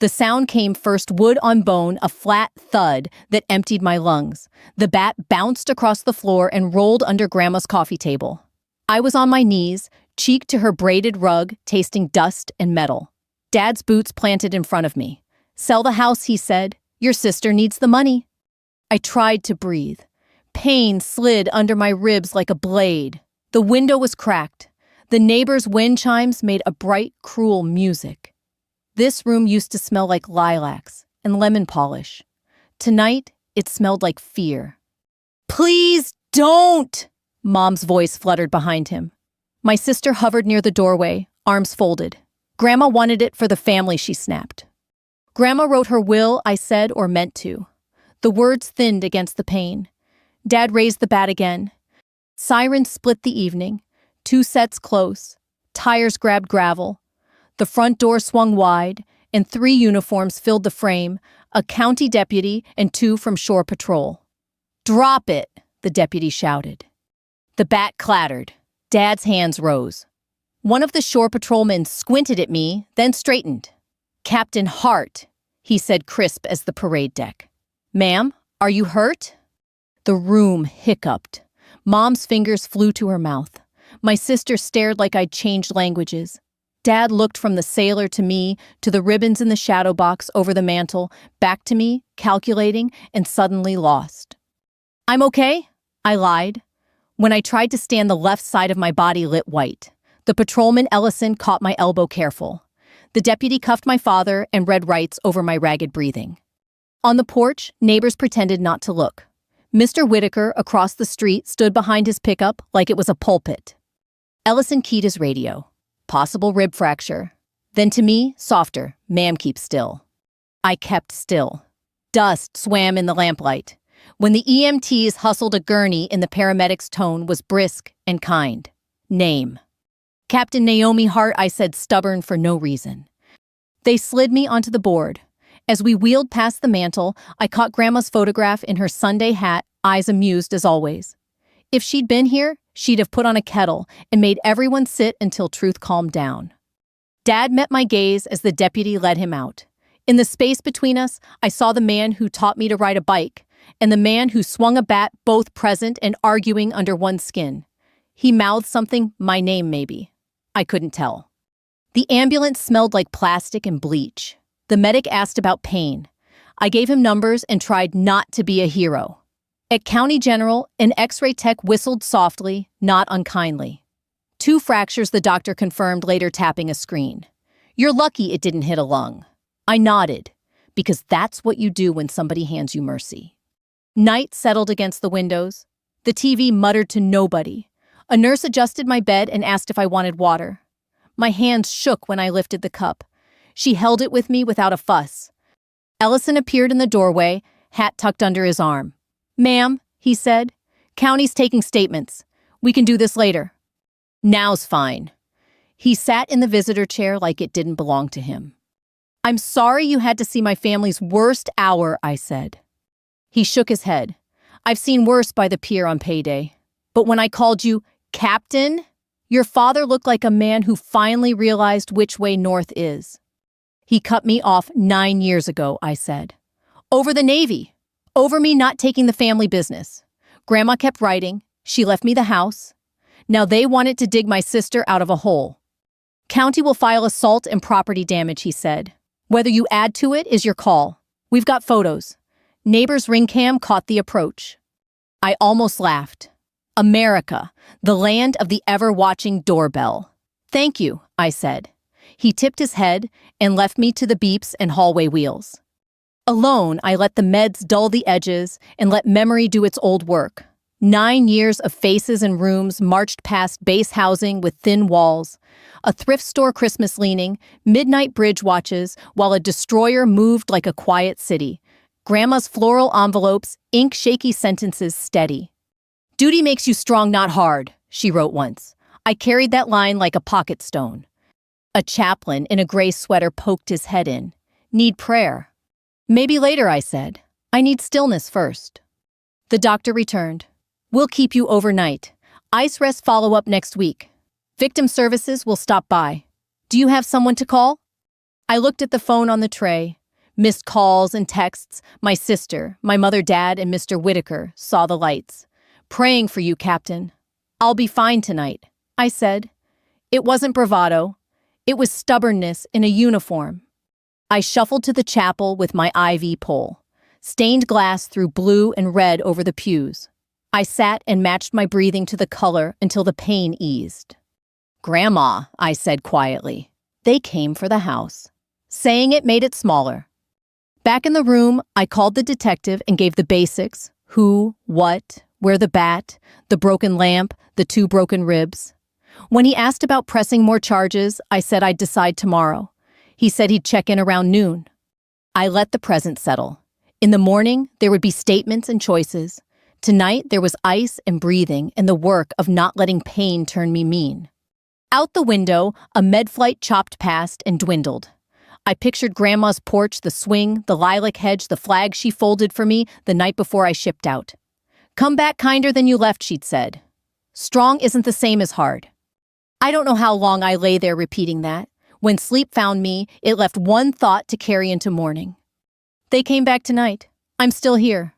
The sound came first wood on bone, a flat thud that emptied my lungs. The bat bounced across the floor and rolled under Grandma's coffee table. I was on my knees, cheek to her braided rug, tasting dust and metal. Dad's boots planted in front of me. "Sell the house," he said. "Your sister needs the money." I tried to breathe. Pain slid under my ribs like a blade. The window was cracked. The neighbors' wind chimes made a bright, cruel music. This room used to smell like lilacs and lemon polish. Tonight, it smelled like fear. "Please don't!" Mom's voice fluttered behind him. My sister hovered near the doorway, arms folded. "Grandma wanted it for the family," she snapped. "Grandma wrote her will," I said, or meant to. The words thinned against the pain. Dad raised the bat again. Sirens split the evening. 2 sets close. Tires grabbed gravel. The front door swung wide, and 3 uniforms filled the frame, a county deputy and 2 from Shore Patrol. "Drop it," the deputy shouted. The bat clattered. Dad's hands rose. One of the Shore Patrolmen squinted at me, then straightened. "Captain Hart," he said crisp as the parade deck. "Ma'am, are you hurt?" The room hiccuped. Mom's fingers flew to her mouth. My sister stared like I'd changed languages. Dad looked from the sailor to me, to the ribbons in the shadow box over the mantel, back to me, calculating, and suddenly lost. "I'm okay," I lied. When I tried to stand, the left side of my body lit white. The patrolman Ellison caught my elbow careful. The deputy cuffed my father and read rights over my ragged breathing. On the porch, neighbors pretended not to look. Mr. Whitaker, across the street, stood behind his pickup like it was a pulpit. Ellison keyed his radio. Possible rib fracture. Then to me, softer, "Ma'am, keep still." I kept still. Dust swam in the lamplight. When the EMTs hustled a gurney in the paramedic's tone was brisk and kind. "Name." "Captain Naomi Hart," I said, stubborn for no reason. They slid me onto the board. As we wheeled past the mantel, I caught Grandma's photograph in her Sunday hat, eyes amused as always. If she'd been here, she'd have put on a kettle and made everyone sit until truth calmed down. Dad met my gaze as the deputy led him out. In the space between us, I saw the man who taught me to ride a bike and the man who swung a bat, both present and arguing under one skin. He mouthed something, my name maybe. I couldn't tell. The ambulance smelled like plastic and bleach. The medic asked about pain. I gave him numbers and tried not to be a hero. At County General, an X-ray tech whistled softly, not unkindly. 2 fractures, the doctor confirmed, later tapping a screen. "You're lucky it didn't hit a lung." I nodded, because that's what you do when somebody hands you mercy. Night settled against the windows. The TV muttered to nobody. A nurse adjusted my bed and asked if I wanted water. My hands shook when I lifted the cup. She held it with me without a fuss. Ellison appeared in the doorway, hat tucked under his arm. "Ma'am," he said, "county's taking statements. We can do this later." "Now's fine." He sat in the visitor chair like it didn't belong to him. "I'm sorry you had to see my family's worst hour," I said. He shook his head. "I've seen worse by the pier on payday. But when I called you Captain, your father looked like a man who finally realized which way north is." "He cut me off 9 years ago," I said. "Over the Navy. Over me not taking the family business. Grandma kept writing. She left me the house. Now they wanted to dig my sister out of a hole. County will file assault and property damage," he said. "Whether you add to it is your call. We've got photos." Neighbor's ring cam caught the approach. I almost laughed. America, the land of the ever-watching doorbell. "Thank you," I said. He tipped his head and left me to the beeps and hallway wheels. Alone, I let the meds dull the edges and let memory do its old work. 9 years of faces and rooms marched past base housing with thin walls, a thrift store Christmas leaning, midnight bridge watches, while a destroyer moved like a quiet city. Grandma's floral envelopes, ink shaky sentences steady. "Duty makes you strong, not hard," she wrote once. I carried that line like a pocket stone. A chaplain in a gray sweater poked his head in. "Need prayer." "Maybe later," I said. "I need stillness first." The doctor returned. "We'll keep you overnight. Ice rest follow-up next week. Victim services will stop by. Do you have someone to call?" I looked at the phone on the tray. Missed calls and texts. My sister, my mother, dad, and Mr. Whitaker saw the lights. "Praying for you, Captain." "I'll be fine tonight," I said. It wasn't bravado. It was stubbornness in a uniform. I shuffled to the chapel with my IV pole. Stained glass threw blue and red over the pews. I sat and matched my breathing to the color until the pain eased. "Grandma," I said quietly. They came for the house. Saying it made it smaller. Back in the room, I called the detective and gave the basics: who, what, where the bat, the broken lamp, the 2 broken ribs. When he asked about pressing more charges, I said I'd decide tomorrow. He said he'd check in around noon. I let the present settle. In the morning, there would be statements and choices. Tonight, there was ice and breathing and the work of not letting pain turn me mean. Out the window, a med flight chopped past and dwindled. I pictured Grandma's porch, the swing, the lilac hedge, the flag she folded for me the night before I shipped out. "Come back kinder than you left," she'd said. Strong isn't the same as hard. I don't know how long I lay there repeating that. When sleep found me, it left one thought to carry into morning. They came back tonight. I'm still here.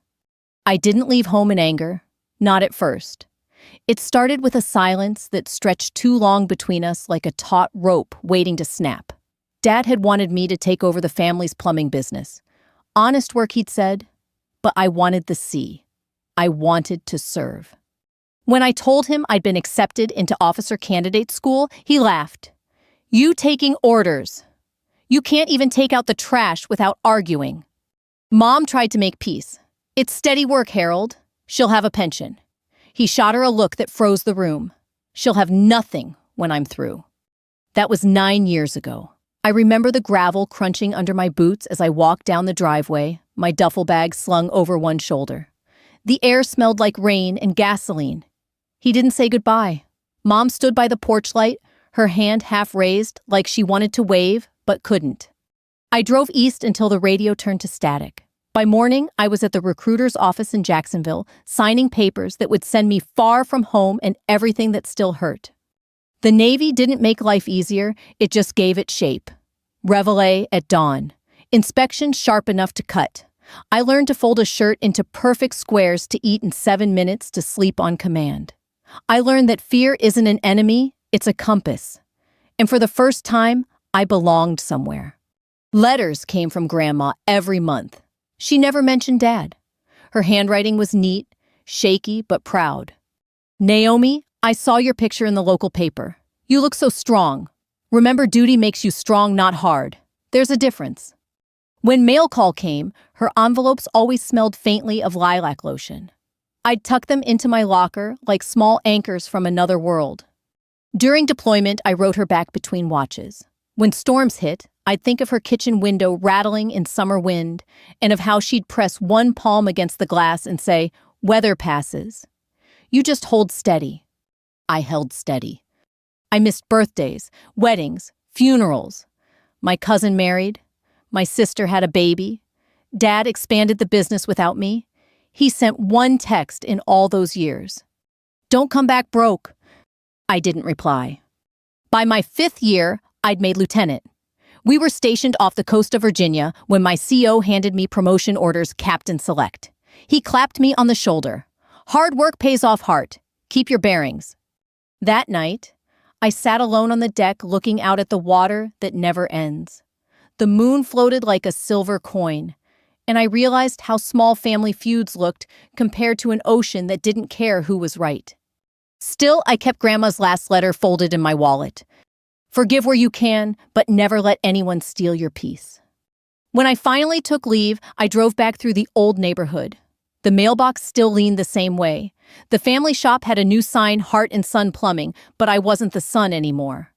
I didn't leave home in anger. Not at first. It started with a silence that stretched too long between us, like a taut rope waiting to snap. Dad had wanted me to take over the family's plumbing business. Honest work, he'd said, but I wanted the sea. I wanted to serve. When I told him I'd been accepted into officer candidate school, he laughed. "You taking orders. You can't even take out the trash without arguing." Mom tried to make peace. "It's steady work, Harold. She'll have a pension." He shot her a look that froze the room. "She'll have nothing when I'm through." That was 9 years ago. I remember the gravel crunching under my boots as I walked down the driveway, my duffel bag slung over one shoulder. The air smelled like rain and gasoline. He didn't say goodbye. Mom stood by the porch light, her hand half raised, like she wanted to wave, but couldn't. I drove east until the radio turned to static. By morning, I was at the recruiter's office in Jacksonville, signing papers that would send me far from home and everything that still hurt. The Navy didn't make life easier, it just gave it shape. Reveille at dawn. Inspection sharp enough to cut. I learned to fold a shirt into perfect squares to eat in 7 minutes to sleep on command. I learned that fear isn't an enemy, it's a compass. And for the first time, I belonged somewhere. Letters came from Grandma every month. She never mentioned Dad. Her handwriting was neat, shaky but proud. "Naomi, I saw your picture in the local paper. You look so strong. Remember, duty makes you strong, not hard. There's a difference." When mail call came, her envelopes always smelled faintly of lilac lotion. I'd tuck them into my locker like small anchors from another world. During deployment, I wrote her back between watches. When storms hit, I'd think of her kitchen window rattling in summer wind and of how she'd press one palm against the glass and say, "Weather passes. You just hold steady." I held steady. I missed birthdays, weddings, funerals. My cousin married. My sister had a baby. Dad expanded the business without me. He sent one text in all those years. "Don't come back broke." I didn't reply. By my 5th year, I'd made lieutenant. We were stationed off the coast of Virginia when my CO handed me promotion orders, Captain Select. He clapped me on the shoulder. "Hard work pays off heart. Keep your bearings." That night, I sat alone on the deck looking out at the water that never ends. The moon floated like a silver coin, and I realized how small family feuds looked compared to an ocean that didn't care who was right. Still, I kept Grandma's last letter folded in my wallet. "Forgive where you can, but never let anyone steal your peace." When I finally took leave, I drove back through the old neighborhood. The mailbox still leaned the same way. The family shop had a new sign, Heart and Son Plumbing, but I wasn't the son anymore.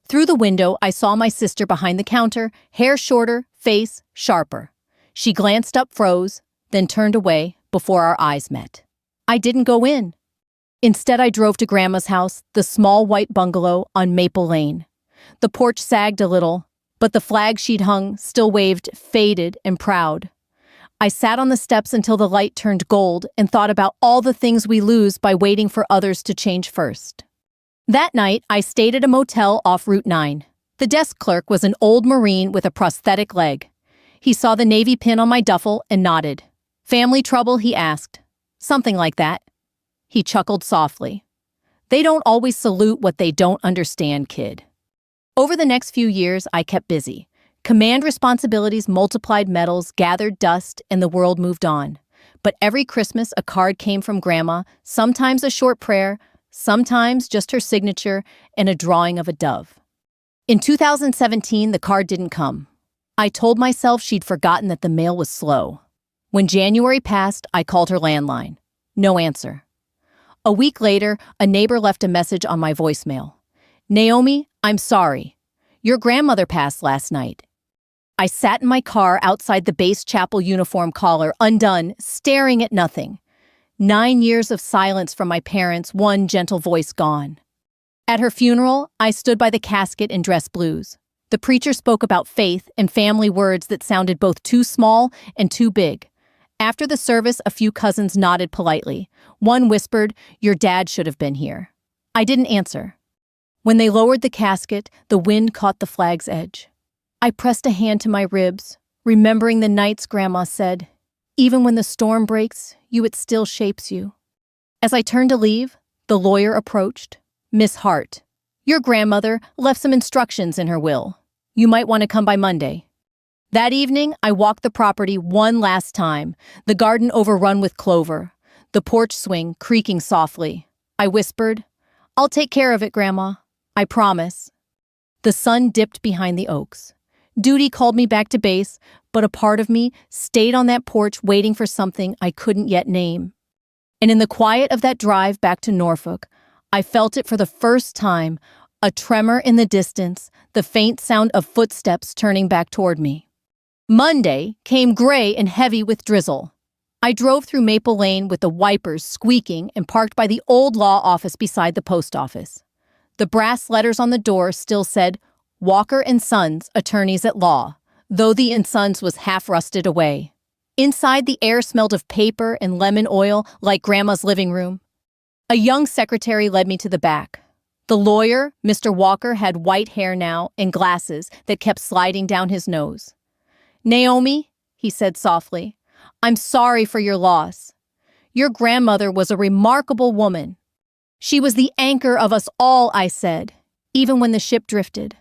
Through the window, I saw my sister behind the counter, hair shorter, face sharper. She glanced up, froze, then turned away before our eyes met. I didn't go in. Instead, I drove to Grandma's house, the small white bungalow on Maple Lane. The porch sagged a little, but the flag she'd hung still waved, faded and proud. I sat on the steps until the light turned gold and thought about all the things we lose by waiting for others to change first. That night, I stayed at a motel off Route 9. The desk clerk was an old Marine with a prosthetic leg. He saw the Navy pin on my duffel and nodded. "Family trouble?" he asked. "Something like that." He chuckled softly. "They don't always salute what they don't understand, kid." Over the next few years, I kept busy. Command responsibilities multiplied medals, gathered dust, and the world moved on. But every Christmas, a card came from Grandma, sometimes a short prayer, sometimes just her signature and a drawing of a dove. In 2017, the card didn't come. I told myself she'd forgotten that the mail was slow. When January passed, I called her landline. No answer. A week later, a neighbor left a message on my voicemail. "Naomi, I'm sorry. Your grandmother passed last night." I sat in my car outside the base chapel uniform collar, undone, staring at nothing. 9 years of silence from my parents, one gentle voice gone. At her funeral, I stood by the casket in dress blues. The preacher spoke about faith and family words that sounded both too small and too big. After the service, a few cousins nodded politely. One whispered, "Your dad should have been here." I didn't answer. When they lowered the casket, the wind caught the flag's edge. I pressed a hand to my ribs, remembering the nights Grandma said, "Even when the storm breaks, it still shapes you." As I turned to leave, the lawyer approached. "Miss Hart, your grandmother left some instructions in her will. You might want to come by Monday." That evening, I walked the property one last time, the garden overrun with clover, the porch swing creaking softly. I whispered, "I'll take care of it, Grandma. I promise." The sun dipped behind the oaks. Duty called me back to base, but a part of me stayed on that porch waiting for something I couldn't yet name. And in the quiet of that drive back to Norfolk, I felt it for the first time, a tremor in the distance, the faint sound of footsteps turning back toward me. Monday came gray and heavy with drizzle. I drove through Maple Lane with the wipers squeaking and parked by the old law office beside the post office. The brass letters on the door still said, "Walker and Sons, Attorneys at Law," though the "and Sons" was half rusted away. Inside, the air smelled of paper and lemon oil like Grandma's living room. A young secretary led me to the back. The lawyer, Mr. Walker, had white hair now and glasses that kept sliding down his nose. "Naomi," he said softly, "I'm sorry for your loss. Your grandmother was a remarkable woman." "She was the anchor of us all," I said, "even when the ship drifted."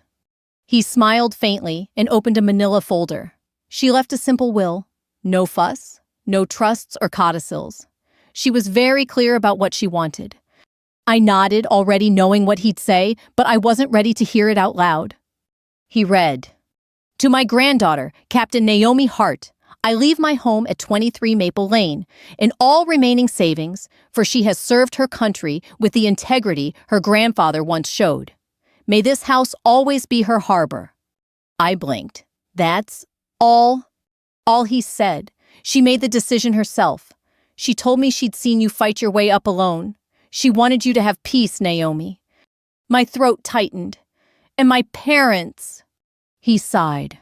He smiled faintly and opened a manila folder. "She left a simple will. No fuss, no trusts or codicils. She was very clear about what she wanted." I nodded, already knowing what he'd say, but I wasn't ready to hear it out loud. He read, "To my granddaughter, Captain Naomi Hart, I leave my home at 23 Maple Lane, and all remaining savings, for she has served her country with the integrity her grandfather once showed. May this house always be her harbor." I blinked. That's all he said. She made the decision herself. She told me she'd seen you fight your way up alone. She wanted you to have peace, Naomi. My throat tightened. "And my parents," he sighed.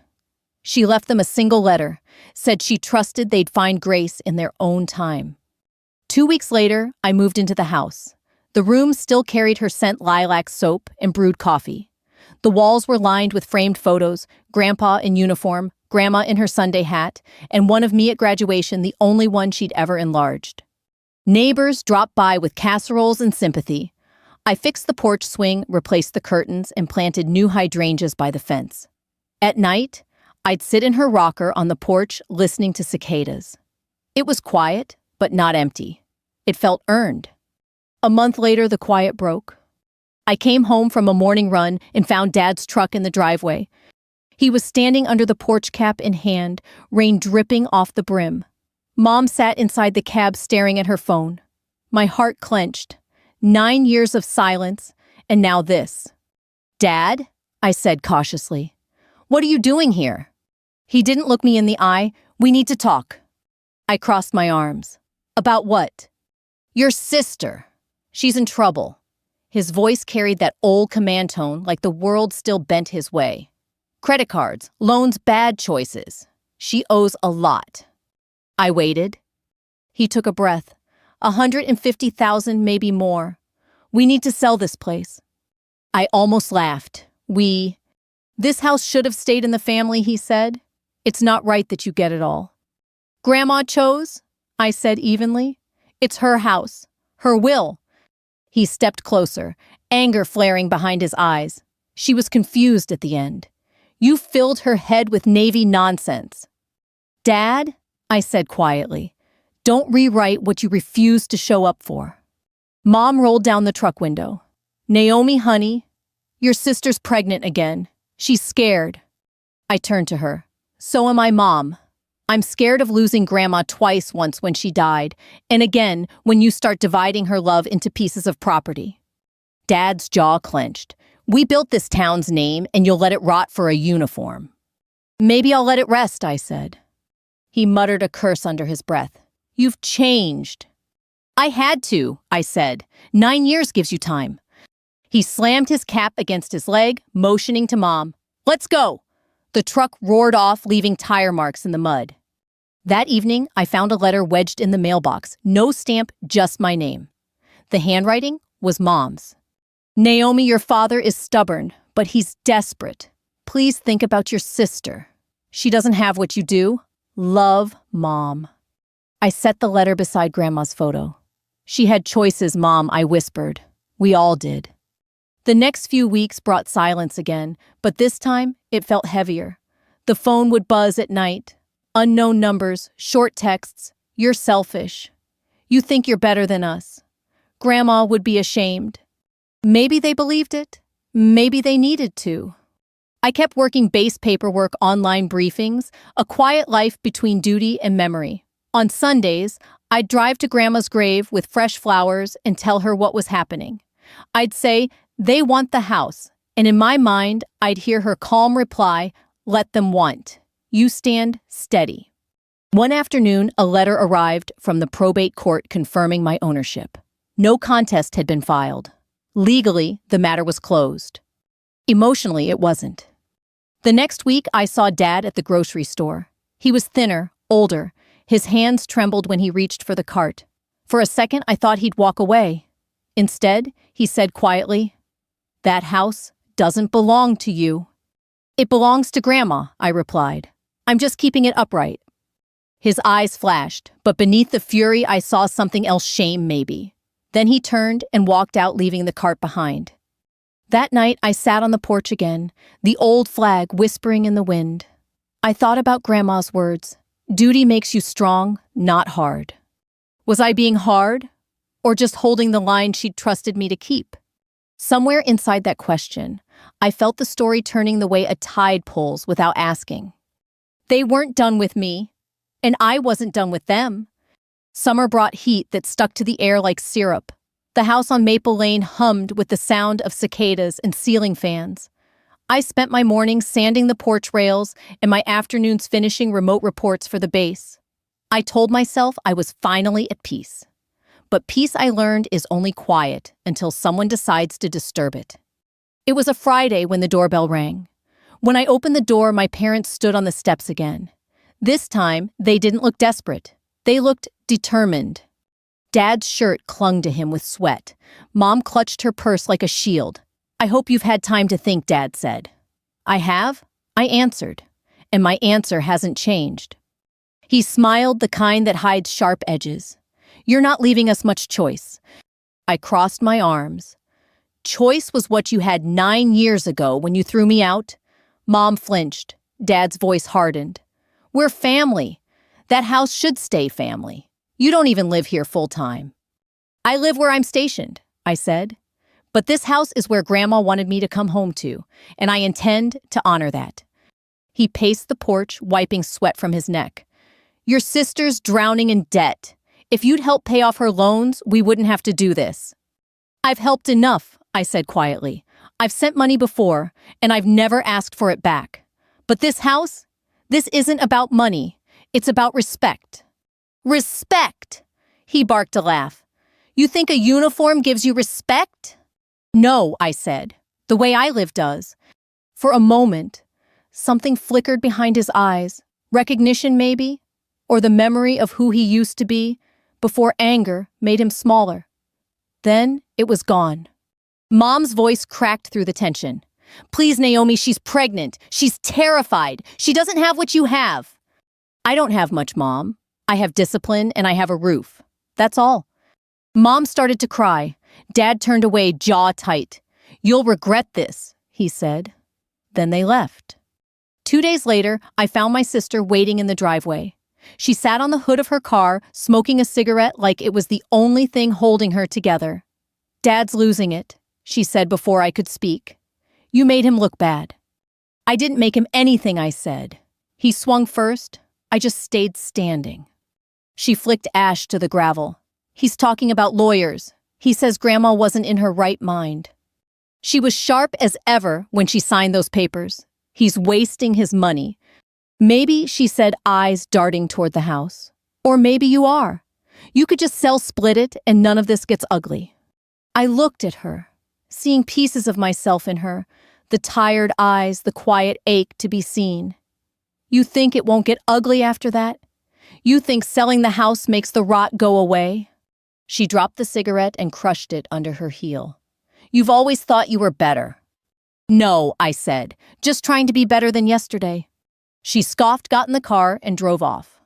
She left them a single letter, said she trusted they'd find grace in their own time. 2 weeks later, I moved into the house. The room still carried her scent lilac soap and brewed coffee. The walls were lined with framed photos, Grandpa in uniform, Grandma in her Sunday hat, and one of me at graduation, the only one she'd ever enlarged. Neighbors dropped by with casseroles and sympathy. I fixed the porch swing, replaced the curtains, and planted new hydrangeas by the fence. At night, I'd sit in her rocker on the porch listening to cicadas. It was quiet, but not empty. It felt earned. A month later, the quiet broke. I came home from a morning run and found Dad's truck in the driveway. He was standing under the porch cap in hand, rain dripping off the brim. Mom sat inside the cab staring at her phone. My heart clenched. 9 years of silence, and now this. "Dad," I said cautiously, "what are you doing here?" He didn't look me in the eye. "We need to talk." I crossed my arms. "About what?" "Your sister. She's in trouble." His voice carried that old command tone, like the world still bent his way. "Credit cards, loans, bad choices. She owes a lot." I waited. He took a breath. 150,000, maybe more. "We need to sell this place." I almost laughed. We This house should have stayed in the family, he said. It's not right that you get it all. Grandma chose, I said evenly. It's her house, her will. He stepped closer, anger flaring behind his eyes. She was confused at the end. You filled her head with Navy nonsense. Dad, I said quietly, don't rewrite what you refused to show up for. Mom rolled down the truck window. Naomi, honey, your sister's pregnant again. She's scared. I turned to her. So am I, Mom. I'm scared of losing Grandma twice, once when she died, and again when you start dividing her love into pieces of property. Dad's jaw clenched. We built this town's name, and you'll let it rot for a uniform. Maybe I'll let it rest, I said. He muttered a curse under his breath. You've changed. I had to, I said. 9 years gives you time. He slammed his cap against his leg, motioning to Mom. Let's go. The truck roared off, leaving tire marks in the mud. That evening, I found a letter wedged in the mailbox. No stamp, just my name. The handwriting was Mom's. Naomi, your father is stubborn, but he's desperate. Please think about your sister. She doesn't have what you do. Love, Mom. I set the letter beside Grandma's photo. She had choices, Mom, I whispered. We all did. The next few weeks brought silence again, but this time it felt heavier. The phone would buzz at night. Unknown numbers, short texts. You're selfish. You think you're better than us. Grandma would be ashamed. Maybe they believed it. Maybe they needed to. I kept working base paperwork, online briefings, a quiet life between duty and memory. On Sundays, I'd drive to Grandma's grave with fresh flowers and tell her what was happening. I'd say, they want the house, and in my mind, I'd hear her calm reply, let them want. You stand steady. One afternoon, a letter arrived from the probate court confirming my ownership. No contest had been filed. Legally, the matter was closed. Emotionally, it wasn't. The next week, I saw Dad at the grocery store. He was thinner, older. His hands trembled when he reached for the cart. For a second, I thought he'd walk away. Instead, he said quietly, that house doesn't belong to you. It belongs to Grandma, I replied. I'm just keeping it upright. His eyes flashed, but beneath the fury I saw something else, shame maybe. Then he turned and walked out, leaving the cart behind. That night I sat on the porch again, the old flag whispering in the wind. I thought about Grandma's words. Duty makes you strong, not hard. Was I being hard, or just holding the line she'd trusted me to keep? Somewhere inside that question, I felt the story turning the way a tide pulls without asking. They weren't done with me, and I wasn't done with them. Summer brought heat that stuck to the air like syrup. The house on Maple Lane hummed with the sound of cicadas and ceiling fans. I spent my mornings sanding the porch rails and my afternoons finishing remote reports for the base. I told myself I was finally at peace. But peace, I learned, is only quiet until someone decides to disturb it. It was a Friday when the doorbell rang. When I opened the door, my parents stood on the steps again. This time, they didn't look desperate. They looked determined. Dad's shirt clung to him with sweat. Mom clutched her purse like a shield. I hope you've had time to think, Dad said. I have, I answered, and my answer hasn't changed. He smiled, the kind that hides sharp edges. You're not leaving us much choice. I crossed my arms. Choice was what you had 9 years ago when you threw me out. Mom flinched. Dad's voice hardened. We're family. That house should stay family. You don't even live here full time. I live where I'm stationed, I said. But this house is where Grandma wanted me to come home to, and I intend to honor that. He paced the porch, wiping sweat from his neck. Your sister's drowning in debt. If you'd help pay off her loans, we wouldn't have to do this. I've helped enough, I said quietly. I've sent money before, and I've never asked for it back. But this house? This isn't about money. It's about respect. Respect! He barked a laugh. You think a uniform gives you respect? No, I said. The way I live does. For a moment, something flickered behind his eyes. Recognition, maybe? Or the memory of who he used to be before anger made him smaller. Then it was gone. Mom's voice cracked through the tension. Please, Naomi, she's pregnant. She's terrified. She doesn't have what you have. I don't have much, Mom. I have discipline and I have a roof. That's all. Mom started to cry. Dad turned away, jaw tight. You'll regret this, he said. Then they left. 2 days later, I found my sister waiting in the driveway. She sat on the hood of her car, smoking a cigarette like it was the only thing holding her together. Dad's losing it, she said before I could speak. You made him look bad. I didn't make him anything, I said. He swung first. I just stayed standing. She flicked ash to the gravel. He's talking about lawyers. He says Grandma wasn't in her right mind. She was sharp as ever when she signed those papers. He's wasting his money. Maybe, she said, eyes darting toward the house. Or maybe you are. You could just sell Split It and none of this gets ugly. I looked at her, seeing pieces of myself in her, the tired eyes, the quiet ache to be seen. You think it won't get ugly after that? You think selling the house makes the rot go away? She dropped the cigarette and crushed it under her heel. You've always thought you were better. No, I said, just trying to be better than yesterday. She scoffed, got in the car, and drove off.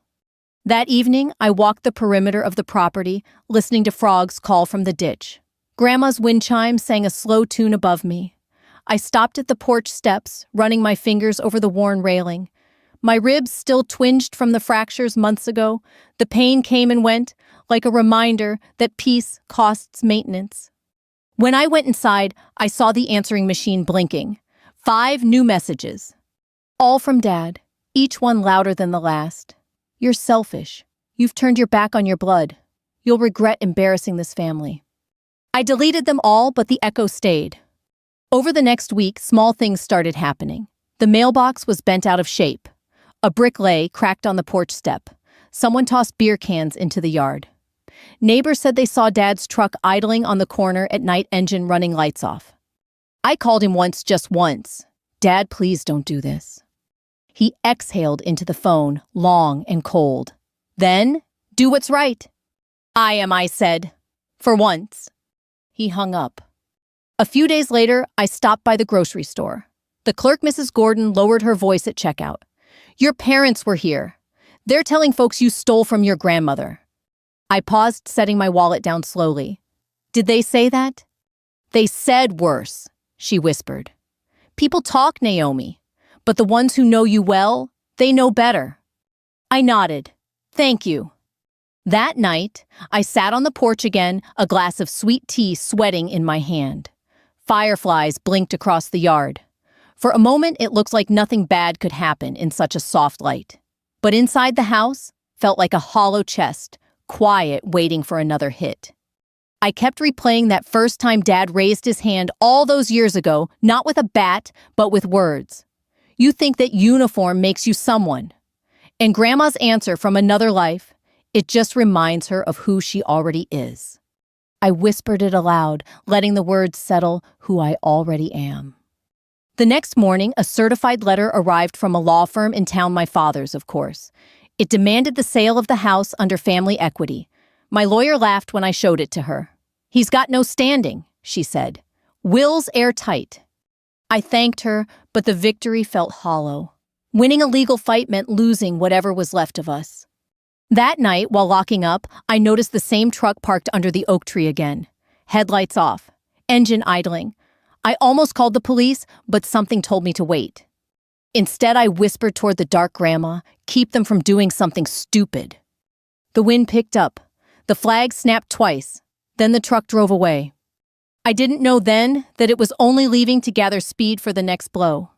That evening, I walked the perimeter of the property, listening to frogs call from the ditch. Grandma's wind chime sang a slow tune above me. I stopped at the porch steps, running my fingers over the worn railing. My ribs still twinged from the fractures months ago. The pain came and went, like a reminder that peace costs maintenance. When I went inside, I saw the answering machine blinking. 5 new messages. All from Dad, each one louder than the last. You're selfish. You've turned your back on your blood. You'll regret embarrassing this family. I deleted them all, but the echo stayed. Over the next week, small things started happening. The mailbox was bent out of shape. A brick lay cracked on the porch step. Someone tossed beer cans into the yard. Neighbors said they saw Dad's truck idling on the corner at night, engine running, lights off. I called him once, just once. Dad, please don't do this. He exhaled into the phone, long and cold. Then, do what's right. I said. For once. He hung up. A few days later, I stopped by the grocery store. The clerk, Mrs. Gordon, lowered her voice at checkout. Your parents were here. They're telling folks you stole from your grandmother. I paused, setting my wallet down slowly. Did they say that? They said worse, she whispered. People talk, Naomi, but the ones who know you well, they know better. I nodded. Thank you. That night, I sat on the porch again, a glass of sweet tea sweating in my hand. Fireflies blinked across the yard. For a moment, it looked like nothing bad could happen in such a soft light. But inside the house felt like a hollow chest, quiet, waiting for another hit. I kept replaying that first time Dad raised his hand all those years ago, not with a bat, but with words. You think that uniform makes you someone. And Grandma's answer from another life, it just reminds her of who she already is. I whispered it aloud, letting the words settle who I already am. The next morning, a certified letter arrived from a law firm in town, my father's, of course. It demanded the sale of the house under family equity. My lawyer laughed when I showed it to her. He's got no standing, she said. Will's airtight. I thanked her, but the victory felt hollow. Winning a legal fight meant losing whatever was left of us. That night, while locking up, I noticed the same truck parked under the oak tree again. Headlights off, engine idling. I almost called the police, but something told me to wait. Instead, I whispered toward the dark grandma, keep them from doing something stupid. The wind picked up. The flag snapped twice. Then the truck drove away. I didn't know then that it was only leaving to gather speed for the next blow.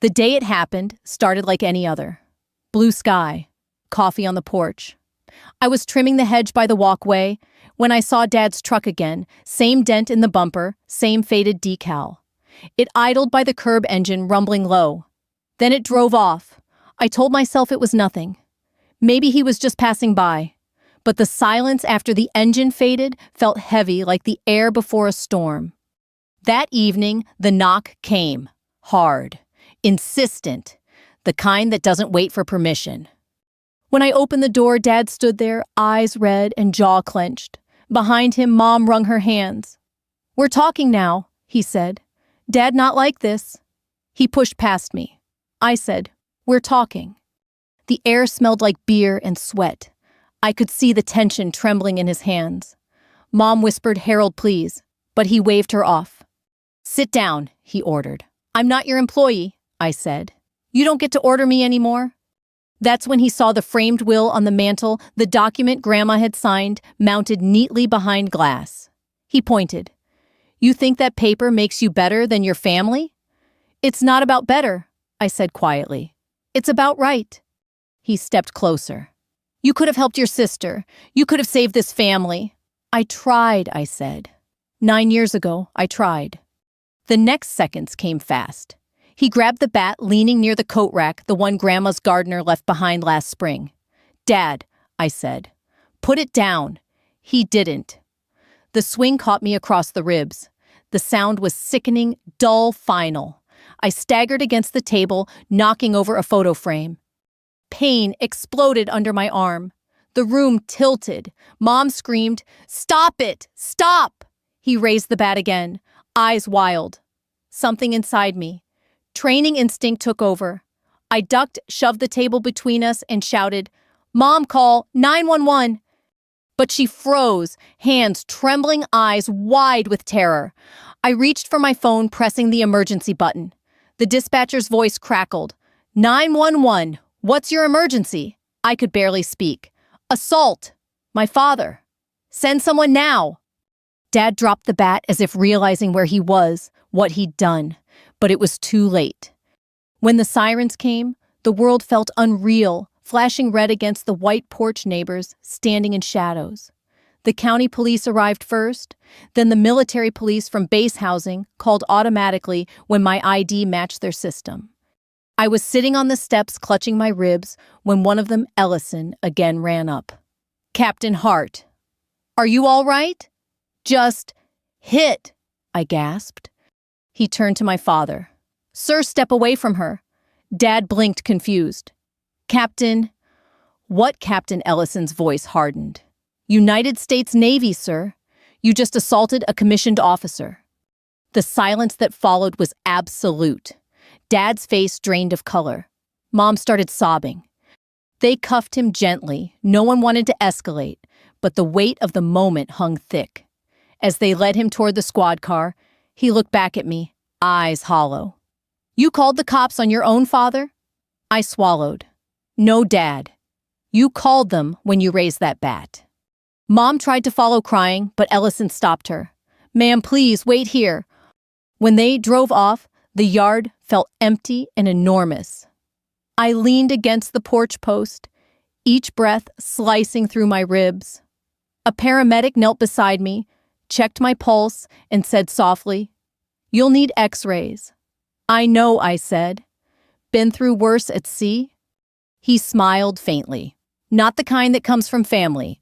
The day it happened started like any other. Blue sky, coffee on the porch. I was trimming the hedge by the walkway when I saw Dad's truck again, same dent in the bumper, same faded decal. It idled by the curb engine, rumbling low. Then it drove off. I told myself it was nothing. Maybe he was just passing by. But the silence after the engine faded felt heavy, like the air before a storm. That evening, the knock came. Hard. Insistent. The kind that doesn't wait for permission. When I opened the door, Dad stood there, eyes red and jaw clenched. Behind him, Mom wrung her hands. We're talking now, he said. Dad not like this. He pushed past me. I said, we're talking. The air smelled like beer and sweat. I could see the tension trembling in his hands. Mom whispered, Harold, please, but he waved her off. Sit down, he ordered. I'm not your employee, I said. You don't get to order me anymore. That's when he saw the framed will on the mantel, the document Grandma had signed, mounted neatly behind glass. He pointed. You think that paper makes you better than your family? It's not about better, I said quietly. It's about right. He stepped closer. You could have helped your sister. You could have saved this family. I tried, I said. 9 years ago, I tried. The next seconds came fast. He grabbed the bat leaning near the coat rack, the one Grandma's gardener left behind last spring. Dad, I said. Put it down. He didn't. The swing caught me across the ribs. The sound was sickening, dull, final. I staggered against the table, knocking over a photo frame. Pain exploded under my arm. The room tilted. Mom screamed, Stop it! Stop! He raised the bat again, eyes wild. Something inside me. Training instinct took over. I ducked, shoved the table between us, and shouted, Mom, call 911. But she froze, hands trembling, eyes wide with terror. I reached for my phone, pressing the emergency button. The dispatcher's voice crackled. 911, what's your emergency? I could barely speak. Assault! My father. Send someone now. Dad dropped the bat as if realizing where he was, what he'd done. But it was too late. When the sirens came, the world felt unreal, flashing red against the white porch neighbors standing in shadows. The county police arrived first, then the military police from base housing called automatically when my ID matched their system. I was sitting on the steps clutching my ribs when one of them, Ellison, again ran up. Captain Hart. Are you all right? Just hit, I gasped. He turned to my father. Sir, step away from her. Dad blinked confused. Captain. What Captain? Ellison's voice hardened. United States Navy, sir. You just assaulted a commissioned officer. The silence that followed was absolute. Dad's face drained of color. Mom started sobbing. They cuffed him gently. No one wanted to escalate, but the weight of the moment hung thick. As they led him toward the squad car, he looked back at me, eyes hollow. You called the cops on your own father? I swallowed. No, Dad. You called them when you raised that bat. Mom tried to follow crying, but Ellison stopped her. Ma'am, please, wait here. When they drove off, the yard felt empty and enormous. I leaned against the porch post, each breath slicing through my ribs. A paramedic knelt beside me, checked my pulse, and said softly, You'll need x-rays. I know, I said. Been through worse at sea? He smiled faintly. Not the kind that comes from family.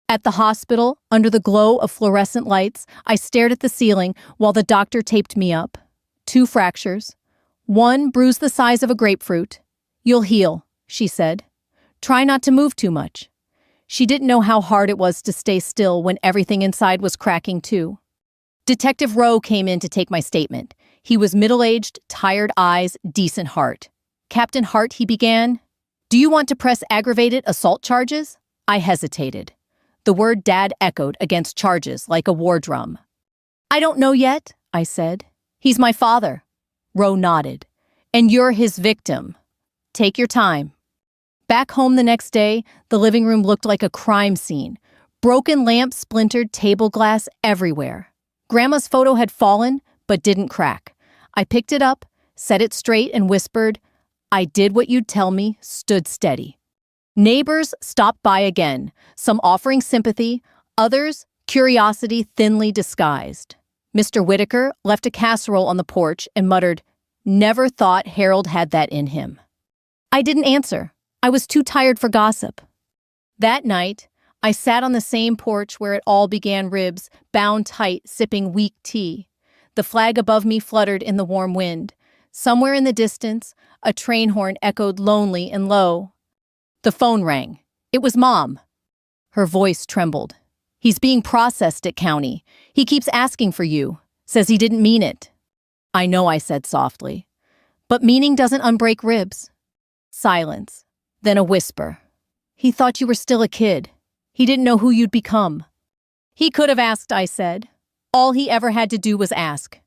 At the hospital, under the glow of fluorescent lights, I stared at the ceiling while the doctor taped me up. 2 fractures. 1 bruise the size of a grapefruit. You'll heal, she said. Try not to move too much. She didn't know how hard it was to stay still when everything inside was cracking too. Detective Rowe came in to take my statement. He was middle-aged, tired eyes, decent heart. Captain Hart, he began. Do you want to press aggravated assault charges? I hesitated. The word Dad echoed against charges like a war drum. I don't know yet, I said. He's my father. Rowe nodded. And you're his victim. Take your time. Back home the next day, the living room looked like a crime scene. Broken lamps, splintered table glass everywhere. Grandma's photo had fallen, but didn't crack. I picked it up, set it straight, and whispered, I did what you'd tell me, stood steady. Neighbors stopped by again, some offering sympathy, others curiosity thinly disguised. Mr. Whitaker left a casserole on the porch and muttered, Never thought Harold had that in him. I didn't answer. I was too tired for gossip. That night, I sat on the same porch where it all began, ribs, bound tight, sipping weak tea. The flag above me fluttered in the warm wind. Somewhere in the distance, a train horn echoed lonely and low. The phone rang. It was Mom. Her voice trembled. He's being processed at county. He keeps asking for you. Says he didn't mean it. I know, I said softly. But meaning doesn't unbreak ribs. Silence. Then a whisper. He thought you were still a kid. He didn't know who you'd become. He could have asked, I said. All he ever had to do was ask.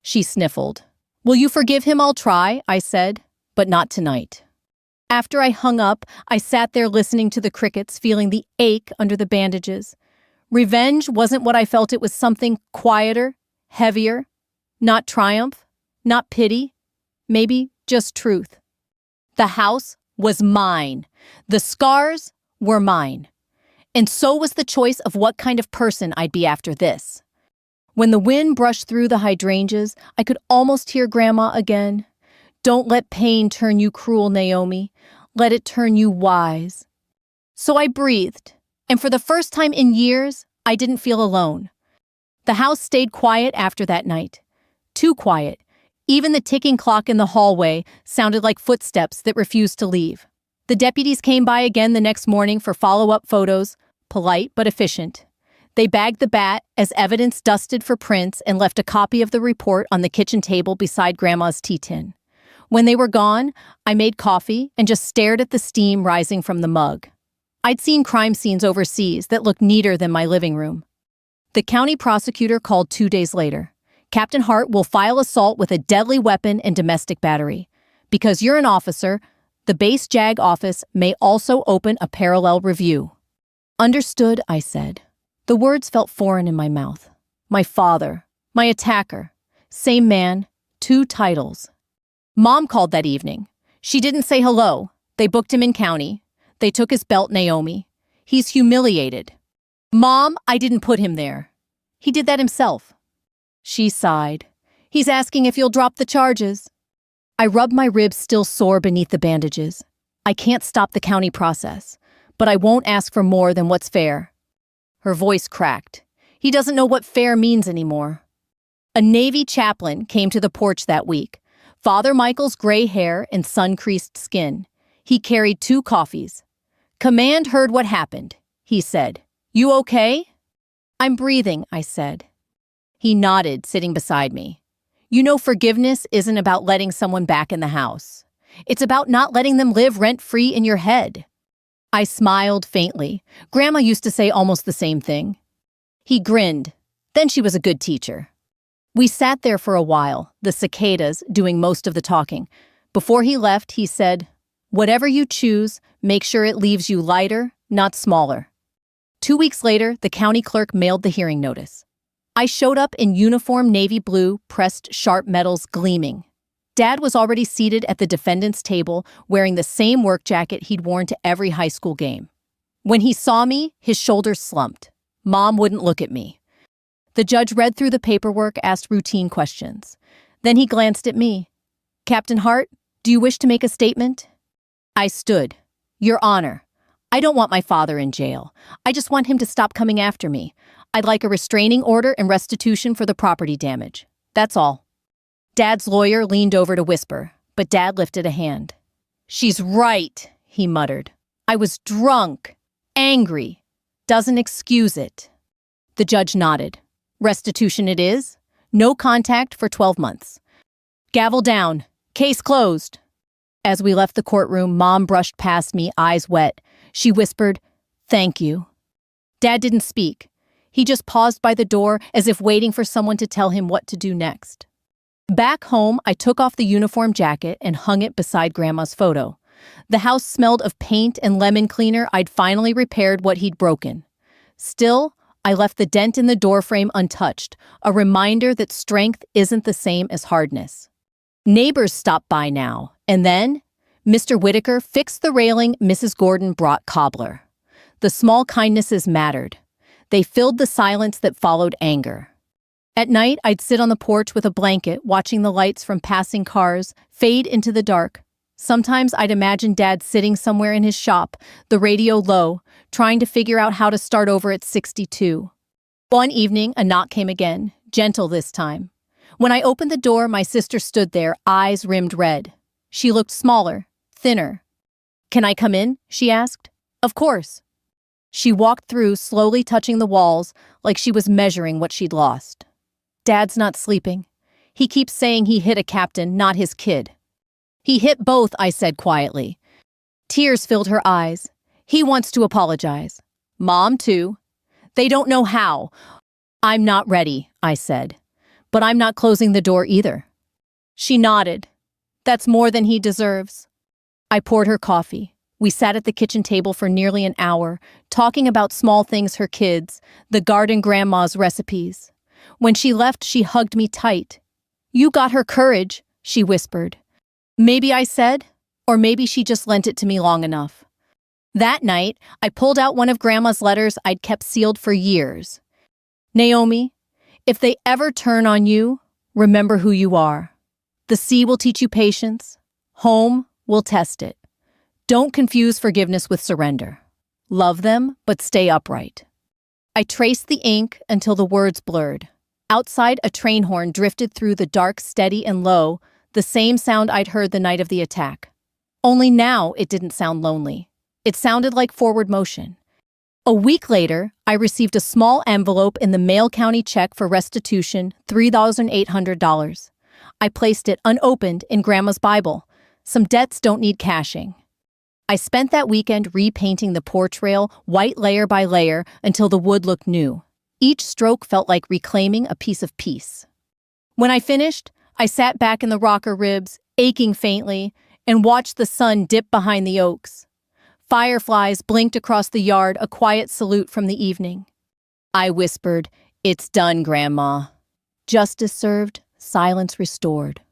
She sniffled. Will you forgive him? I'll try, I said, but not tonight. After I hung up, I sat there listening to the crickets, feeling the ache under the bandages. Revenge wasn't what I felt. It was something quieter, heavier, not triumph, not pity, maybe just truth. The house was mine. The scars were mine. And so was the choice of what kind of person I'd be after this. When the wind brushed through the hydrangeas, I could almost hear Grandma again. Don't let pain turn you cruel, Naomi. Let it turn you wise. So I breathed, and for the first time in years, I didn't feel alone. The house stayed quiet after that night. Too quiet. Even the ticking clock in the hallway sounded like footsteps that refused to leave. The deputies came by again the next morning for follow-up photos, polite but efficient. They bagged the bat as evidence, dusted for prints, and left a copy of the report on the kitchen table beside Grandma's tea tin. When they were gone, I made coffee and just stared at the steam rising from the mug. I'd seen crime scenes overseas that looked neater than my living room. The county prosecutor called 2 days later. Captain Hart will file assault with a deadly weapon and domestic battery. Because you're an officer, the base JAG office may also open a parallel review. Understood, I said. The words felt foreign in my mouth. My father, my attacker, same man, 2 titles. Mom called that evening. She didn't say hello. They booked him in county. They took his belt, Naomi. He's humiliated. Mom, I didn't put him there. He did that himself. She sighed. He's asking if you'll drop the charges. I rubbed my ribs still sore beneath the bandages. I can't stop the county process, but I won't ask for more than what's fair. Her voice cracked. He doesn't know what fair means anymore. A Navy chaplain came to the porch that week. Father Michael's gray hair and sun-creased skin. He carried 2 coffees. Command heard what happened, he said. You okay? I'm breathing, I said. He nodded, sitting beside me. You know, forgiveness isn't about letting someone back in the house. It's about not letting them live rent-free in your head. I smiled faintly. Grandma used to say almost the same thing. He grinned. Then she was a good teacher. We sat there for a while, the cicadas doing most of the talking. Before he left, he said, whatever you choose, make sure it leaves you lighter, not smaller. 2 weeks later, the county clerk mailed the hearing notice. I showed up in uniform navy blue, pressed sharp metals gleaming. Dad was already seated at the defendant's table, wearing the same work jacket he'd worn to every high school game. When he saw me, his shoulders slumped. Mom wouldn't look at me. The judge read through the paperwork, asked routine questions. Then he glanced at me. Captain Hart, do you wish to make a statement? I stood. Your Honor, I don't want my father in jail. I just want him to stop coming after me. I'd like a restraining order and restitution for the property damage. That's all. Dad's lawyer leaned over to whisper, but Dad lifted a hand. She's right, he muttered. I was drunk, angry. Doesn't excuse it. The judge nodded. Restitution it is. No contact for 12 months. Gavel down. Case closed. As we left the courtroom, Mom brushed past me, eyes wet. She whispered, thank you. Dad didn't speak. He just paused by the door as if waiting for someone to tell him what to do next. Back home, I took off the uniform jacket and hung it beside Grandma's photo. The house smelled of paint and lemon cleaner. I'd finally repaired what he'd broken. Still, I left the dent in the doorframe untouched, a reminder that strength isn't the same as hardness. Neighbors stopped by now, and then Mr. Whitaker fixed the railing. Mrs. Gordon brought cobbler. The small kindnesses mattered. They filled the silence that followed anger. At night, I'd sit on the porch with a blanket, watching the lights from passing cars fade into the dark. Sometimes I'd imagine Dad sitting somewhere in his shop, the radio low, trying to figure out how to start over at 62. One evening, a knock came again, gentle this time. When I opened the door, my sister stood there, eyes rimmed red. She looked smaller, thinner. Can I come in? She asked. Of course. She walked through, slowly touching the walls, like she was measuring what she'd lost. Dad's not sleeping. He keeps saying he hit a captain, not his kid. He hit both, I said quietly. Tears filled her eyes. He wants to apologize. Mom, too. They don't know how. I'm not ready, I said. But I'm not closing the door either. She nodded. That's more than he deserves. I poured her coffee. We sat at the kitchen table for nearly an hour, talking about small things her kids, the garden grandma's recipes. When she left, she hugged me tight. You got her courage, she whispered. Maybe I said, or maybe she just lent it to me long enough. That night, I pulled out one of Grandma's letters I'd kept sealed for years. Naomi, if they ever turn on you, remember who you are. The sea will teach you patience. Home will test it. Don't confuse forgiveness with surrender. Love them, but stay upright. I traced the ink until the words blurred. Outside, a train horn drifted through the dark, steady and low, the same sound I'd heard the night of the attack. Only now it didn't sound lonely. It sounded like forward motion. A week later, I received a small envelope in the Mail County check for restitution, $3,800. I placed it unopened in Grandma's Bible. Some debts don't need cashing. I spent that weekend repainting the porch rail, white layer by layer, until the wood looked new. Each stroke felt like reclaiming a piece of peace. When I finished, I sat back in the rocker ribs, aching faintly, and watched the sun dip behind the oaks. Fireflies blinked across the yard, a quiet salute from the evening. I whispered, "It's done, Grandma." Justice served, silence restored.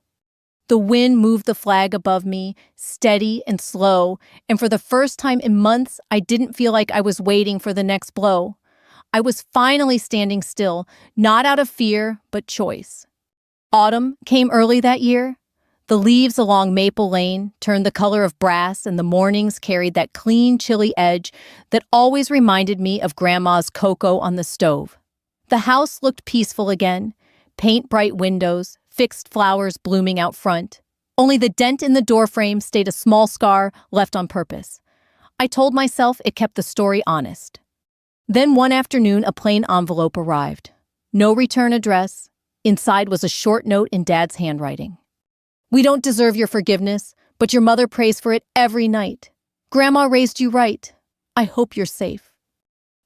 The wind moved the flag above me, steady and slow, and for the first time in months, I didn't feel like I was waiting for the next blow. I was finally standing still, not out of fear, but choice. Autumn came early that year. The leaves along Maple Lane turned the color of brass, and the mornings carried that clean, chilly edge that always reminded me of Grandma's cocoa on the stove. The house looked peaceful again, paint-bright windows, fixed flowers blooming out front. Only the dent in the doorframe stayed a small scar left on purpose. I told myself it kept the story honest. Then one afternoon, a plain envelope arrived. No return address. Inside was a short note in Dad's handwriting. We don't deserve your forgiveness, but your mother prays for it every night. Grandma raised you right. I hope you're safe.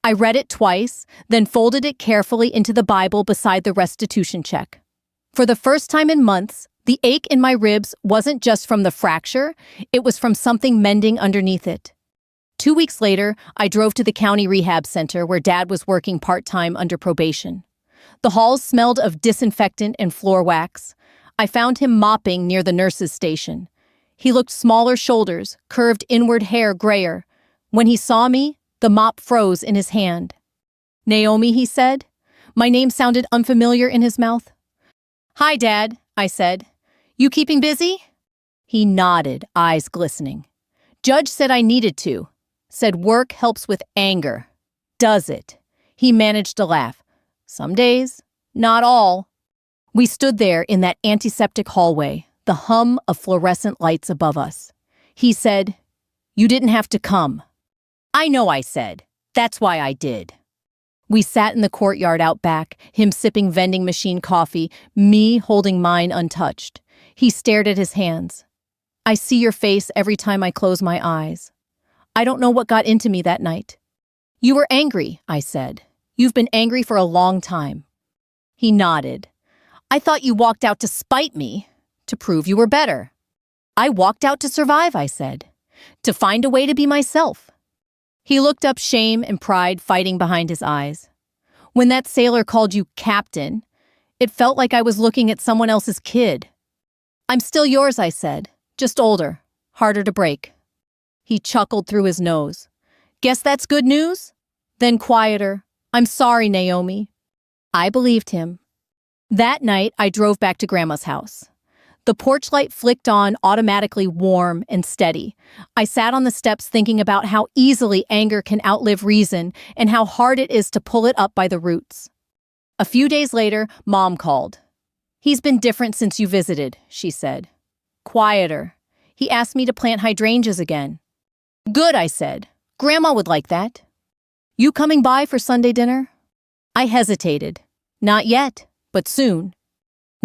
I read it twice, then folded it carefully into the Bible beside the restitution check. For the first time in months, the ache in my ribs wasn't just from the fracture, it was from something mending underneath it. 2 weeks later, I drove to the county rehab center where Dad was working part-time under probation. The halls smelled of disinfectant and floor wax. I found him mopping near the nurse's station. He looked smaller shoulders, curved inward hair grayer. When he saw me, the mop froze in his hand. Naomi, he said. My name sounded unfamiliar in his mouth. Hi, Dad, I said. You keeping busy? He nodded, eyes glistening. Judge said I needed to. Said work helps with anger. Does it? He managed to laugh. Some days, not all. We stood there in that antiseptic hallway, the hum of fluorescent lights above us. He said, You didn't have to come. I know, I said. That's why I did. We sat in the courtyard out back, him sipping vending machine coffee, me holding mine untouched. He stared at his hands. I see your face every time I close my eyes. I don't know what got into me that night. You were angry, I said. You've been angry for a long time. He nodded. I thought you walked out to spite me, to prove you were better. I walked out to survive, I said, to find a way to be myself. He looked up, shame and pride fighting behind his eyes. When that sailor called you captain, it felt like I was looking at someone else's kid. I'm still yours, I said, just older, harder to break. He chuckled through his nose. Guess that's good news? Then quieter. I'm sorry, Naomi. I believed him. That night, I drove back to Grandma's house. The porch light flicked on, automatically warm and steady. I sat on the steps thinking about how easily anger can outlive reason and how hard it is to pull it up by the roots. A few days later, Mom called. He's been different since you visited, she said. Quieter. He asked me to plant hydrangeas again. Good, I said. Grandma would like that. You coming by for Sunday dinner? I hesitated. Not yet, but soon.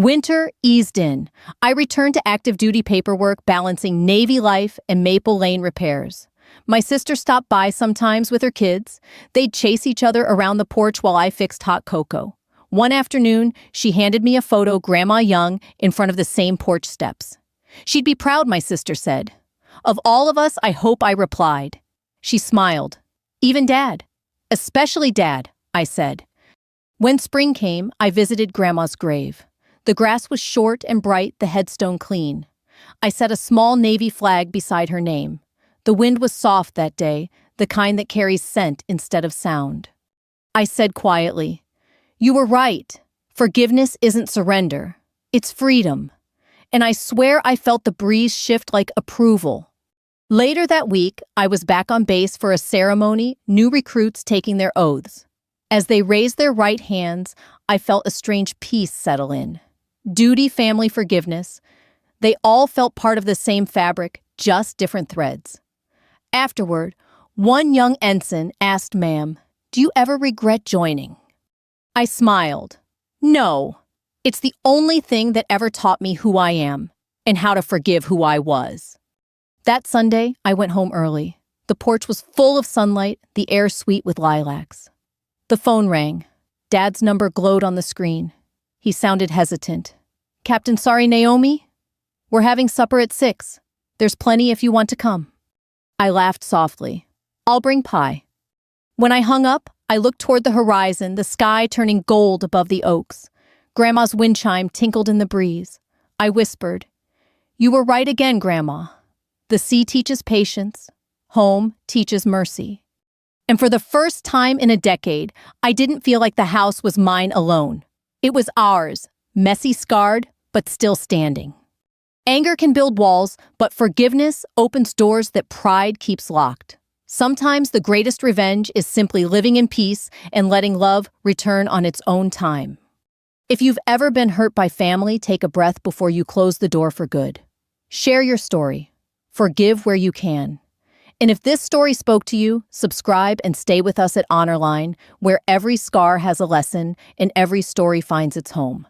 Winter eased in. I returned to active duty paperwork, balancing Navy life and Maple Lane repairs. My sister stopped by sometimes with her kids. They'd chase each other around the porch while I fixed hot cocoa. One afternoon, she handed me a photo Grandma Young in front of the same porch steps. She'd be proud, my sister said. Of all of us, I hope, I replied. She smiled. Even Dad. Especially Dad, I said. When spring came, I visited Grandma's grave. The grass was short and bright, the headstone clean. I set a small Navy flag beside her name. The wind was soft that day, the kind that carries scent instead of sound. I said quietly, "You were right. Forgiveness isn't surrender. It's freedom." And I swear I felt the breeze shift like approval. Later that week, I was back on base for a ceremony, new recruits taking their oaths. As they raised their right hands, I felt a strange peace settle in. Duty, family, forgiveness. They all felt part of the same fabric, just different threads. Afterward, one young ensign asked, "Ma'am, do you ever regret joining?" I smiled. No, it's the only thing that ever taught me who I am and how to forgive who I was. That Sunday, I went home early. The porch was full of sunlight, the air sweet with lilacs. The phone rang. Dad's number glowed on the screen. He sounded hesitant. "Captain, sorry, Naomi? We're having supper at 6. There's plenty if you want to come." I laughed softly. "I'll bring pie." When I hung up, I looked toward the horizon, the sky turning gold above the oaks. Grandma's wind chime tinkled in the breeze. I whispered, "You were right again, Grandma. The sea teaches patience. Home teaches mercy." And for the first time in a decade, I didn't feel like the house was mine alone. It was ours, messy, scarred, but still standing. Anger can build walls, but forgiveness opens doors that pride keeps locked. Sometimes the greatest revenge is simply living in peace and letting love return on its own time. If you've ever been hurt by family, take a breath before you close the door for good. Share your story. Forgive where you can. And if this story spoke to you, subscribe and stay with us at Honorline, where every scar has a lesson and every story finds its home.